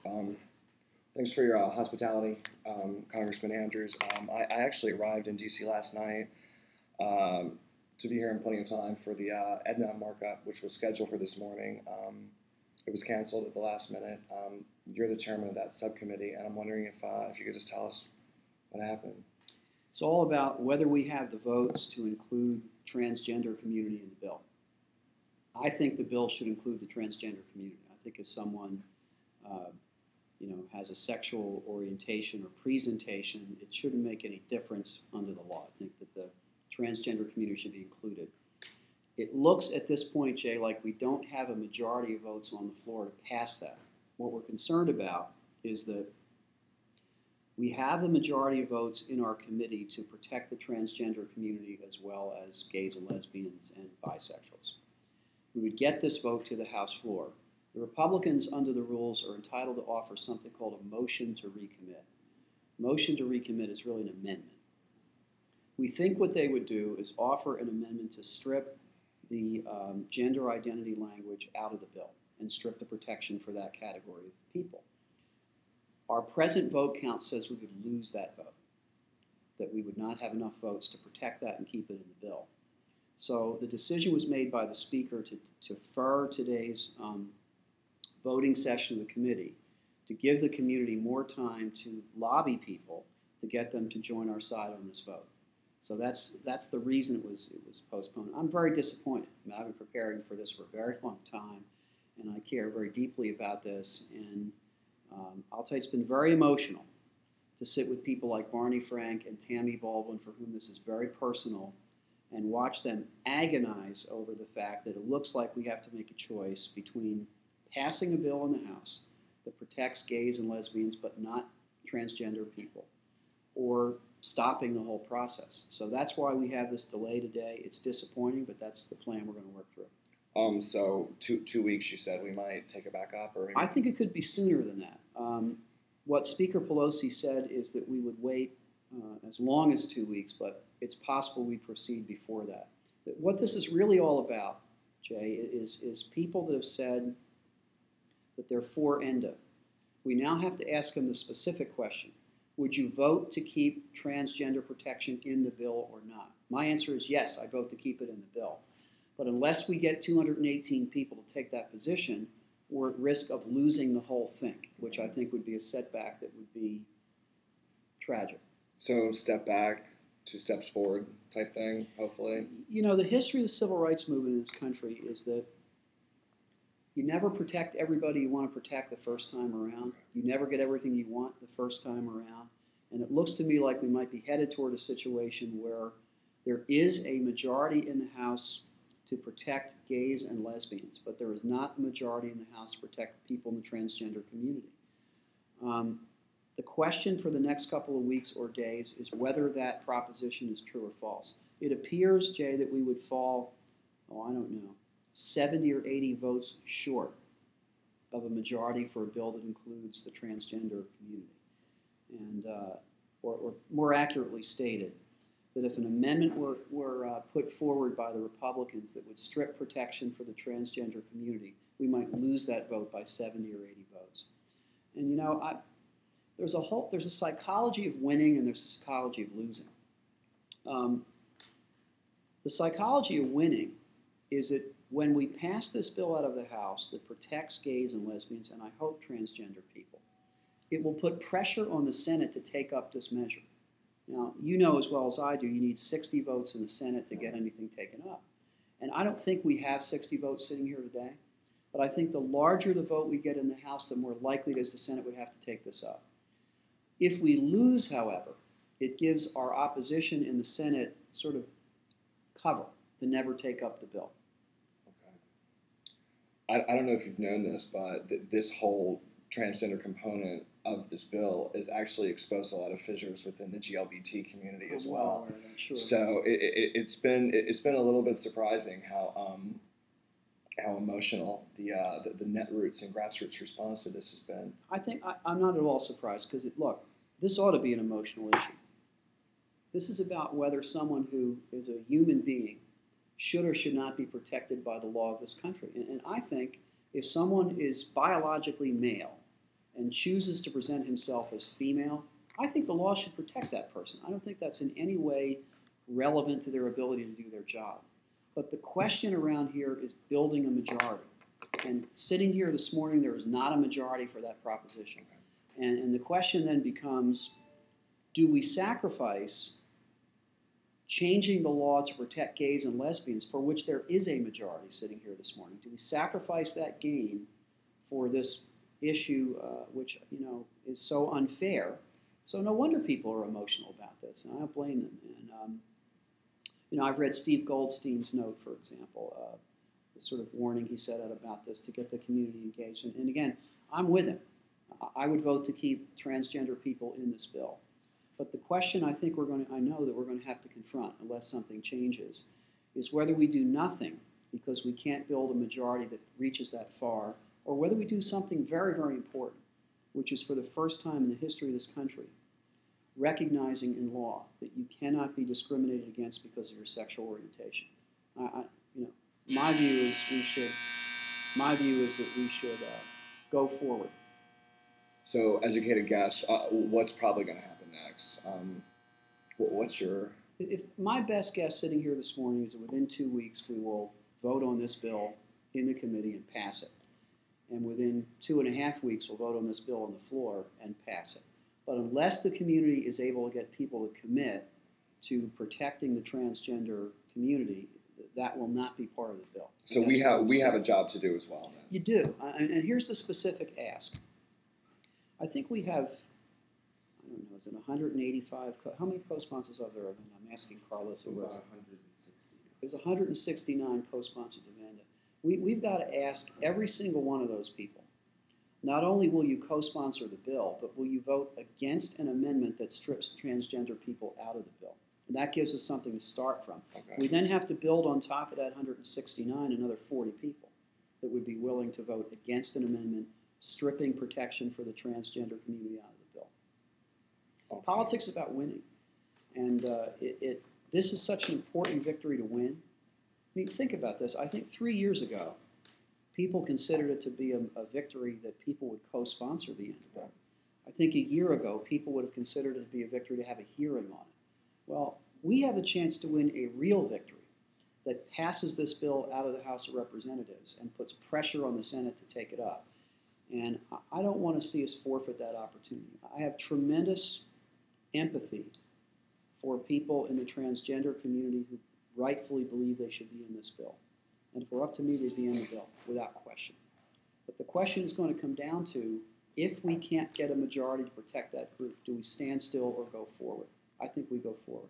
Um, Thanks for your hospitality, Congressman Andrews. I actually arrived in D.C. last night to be here in plenty of time for the ENDA markup, which was scheduled for this morning. It was canceled at the last minute. You're the chairman of that subcommittee, and I'm wondering if you could just tell us what happened. It's all about whether we have the votes to include transgender community in the bill. I think the bill should include the transgender community. I think if someone has a sexual orientation or presentation, it shouldn't make any difference under the law. I think that the transgender community should be included. It looks at this point, Jay, like we don't have a majority of votes on the floor to pass that. What we're concerned about is that we have the majority of votes in our committee to protect the transgender community as well as gays and lesbians and bisexuals. We would get this vote to the House floor. The Republicans, under the rules, are entitled to offer something called a motion to recommit. Motion to recommit is really an amendment. We think what they would do is offer an amendment to strip the gender identity language out of the bill and strip the protection for that category of people. Our present vote count says we would lose that vote, that we would not have enough votes to protect that and keep it in the bill. So the decision was made by the Speaker to defer today's voting session of the committee to give the community more time to lobby people to get them to join our side on this vote. So that's the reason it was postponed. I'm very disappointed. I mean, I've been preparing for this for a very long time, and I care very deeply about this. And I'll tell you, it's been very emotional to sit with people like Barney Frank and Tammy Baldwin, for whom this is very personal, and watch them agonize over the fact that it looks like we have to make a choice between passing a bill in the House that protects gays and lesbians but not transgender people, or stopping the whole process. So that's why we have this delay today. It's disappointing, but that's the plan we're going to work through. So two weeks, you said we might take it back up, or maybe... I think it could be sooner than that. What Speaker Pelosi said is that we would wait as long as 2 weeks, but it's possible we proceed before that. What this is really all about, Jay, is people that have said that they're for ENDA. We now have to ask them the specific question: would you vote to keep transgender protection in the bill or not? My answer is yes, I vote to keep it in the bill. But unless we get 218 people to take that position, we're at risk of losing the whole thing, which I think would be a setback that would be tragic. So step back, 2 steps forward type thing, hopefully? You know, the history of the civil rights movement in this country is that you never protect everybody you want to protect the first time around. You never get everything you want the first time around. And it looks to me like we might be headed toward a situation where there is a majority in the House to protect gays and lesbians, but there is not a majority in the House to protect people in the transgender community. The question for the next couple of weeks or days is whether that proposition is true or false. It appears, Jay, that we would fall, I don't know, 70 or 80 votes short of a majority for a bill that includes the transgender community. And, or more accurately stated, that if an amendment were put forward by the Republicans that would strip protection for the transgender community, we might lose that vote by 70 or 80 votes. And you know, there's a psychology of winning and there's a psychology of losing. The psychology of winning is that when we pass this bill out of the House that protects gays and lesbians, and I hope transgender people, it will put pressure on the Senate to take up this measure. Now, you know as well as I do, you need 60 votes in the Senate to get anything taken up. And I don't think we have 60 votes sitting here today, but I think the larger the vote we get in the House, the more likely it is the Senate would have to take this up. If we lose, however, it gives our opposition in the Senate sort of cover to never take up the bill. Okay. I don't know if you've known this, but this whole transgender component of this bill is actually exposed a lot of fissures within the GLBT community as well. Sure. So it's been a little bit surprising how emotional the netroots and grassroots response to this has been. I think I'm not at all surprised because look, this ought to be an emotional issue. This is about whether someone who is a human being should or should not be protected by the law of this country. And I think if someone is biologically male and chooses to present himself as female, I think the law should protect that person. I don't think that's in any way relevant to their ability to do their job. But the question around here is building a majority. And sitting here this morning, there is not a majority for that proposition. And the question then becomes, do we sacrifice changing the law to protect gays and lesbians, for which there is a majority sitting here this morning? Do we sacrifice that gain for this issue, which is so unfair? So no wonder people are emotional about this, and I don't blame them. And I've read Steve Goldstein's note, for example, the sort of warning he set out about this to get the community engaged. And again, I'm with him. I would vote to keep transgender people in this bill. But the question I know that we're going to have to confront, unless something changes, is whether we do nothing because we can't build a majority that reaches that far, or whether we do something very, very important, which is for the first time in the history of this country, recognizing in law that you cannot be discriminated against because of your sexual orientation. My view is that we should go forward. So, educated guess, what's probably going to happen next? What's your... If my best guess sitting here this morning is that within 2 weeks we will vote on this bill in the committee and pass it. And within 2.5 weeks we'll vote on this bill on the floor and pass it. But unless the community is able to get people to commit to protecting the transgender community, that will not be part of the bill. So we have a job to do as well, then. You do. And here's the specific ask. I think we have, I don't know, is it 185? How many co-sponsors are there? I'm asking Carlos. About 160. There's 169 co-sponsors of ENDA. We've got to ask every single one of those people, not only will you co-sponsor the bill, but will you vote against an amendment that strips transgender people out of the bill? And that gives us something to start from. Okay. We then have to build on top of that 169 another 40 people that would be willing to vote against an amendment stripping protection for the transgender community out of the bill. Okay. Politics is about winning. And this is such an important victory to win. I mean, think about this. I think 3 years ago, people considered it to be a victory that people would co-sponsor the ENDA bill. I think a year ago, people would have considered it to be a victory to have a hearing on it. Well, we have a chance to win a real victory that passes this bill out of the House of Representatives and puts pressure on the Senate to take it up. And I don't want to see us forfeit that opportunity. I have tremendous empathy for people in the transgender community who rightfully believe they should be in this bill. And if it were up to me, they'd be in the bill, without question. But the question is going to come down to, if we can't get a majority to protect that group, do we stand still or go forward? I think we go forward.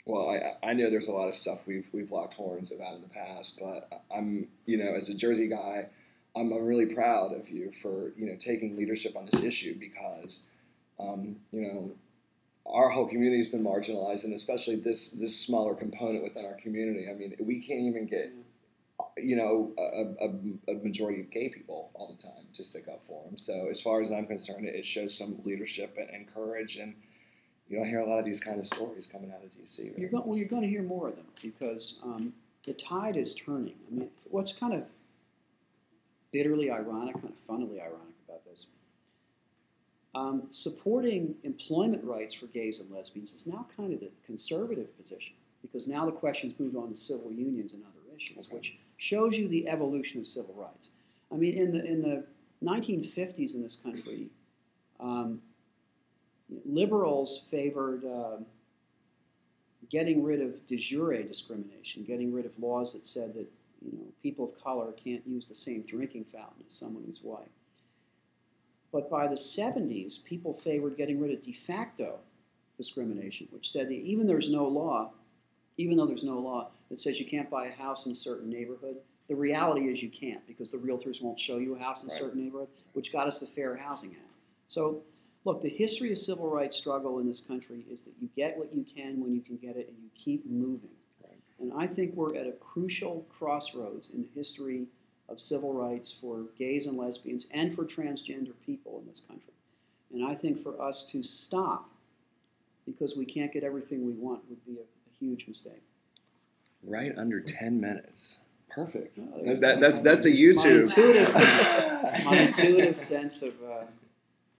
Well, I know there's a lot of stuff we've locked horns about in the past, but I'm, as a Jersey guy, I'm really proud of you for, taking leadership on this issue because, our whole community has been marginalized, and especially this smaller component within our community. I mean, we can't even get, a majority of gay people all the time to stick up for them. So as far as I'm concerned, it shows some leadership and courage, and you don't hear a lot of these kind of stories coming out of D.C. You're going to hear more of them because the tide is turning. I mean, what's kind of bitterly ironic, kind of funnily ironic about this, supporting employment rights for gays and lesbians is now kind of the conservative position because now the question's moved on to civil unions and other issues, which shows you the evolution of civil rights. I mean, in the 1950s in this country, liberals favored getting rid of de jure discrimination, getting rid of laws that said that people of color can't use the same drinking fountain as someone who's white. But by the 70s, people favored getting rid of de facto discrimination, which said that even though there's no law that says you can't buy a house in a certain neighborhood, the reality is you can't because the realtors won't show you a house in a certain neighborhood, which got us the Fair Housing Act. So, look, the history of civil rights struggle in this country is that you get what you can when you can get it and you keep moving. Right. And I think we're at a crucial crossroads in the history of civil rights for gays and lesbians and for transgender people in this country. And I think for us to stop because we can't get everything we want would be a huge mistake. Right under 10 minutes. Perfect. No, that's a YouTube. My intuitive sense of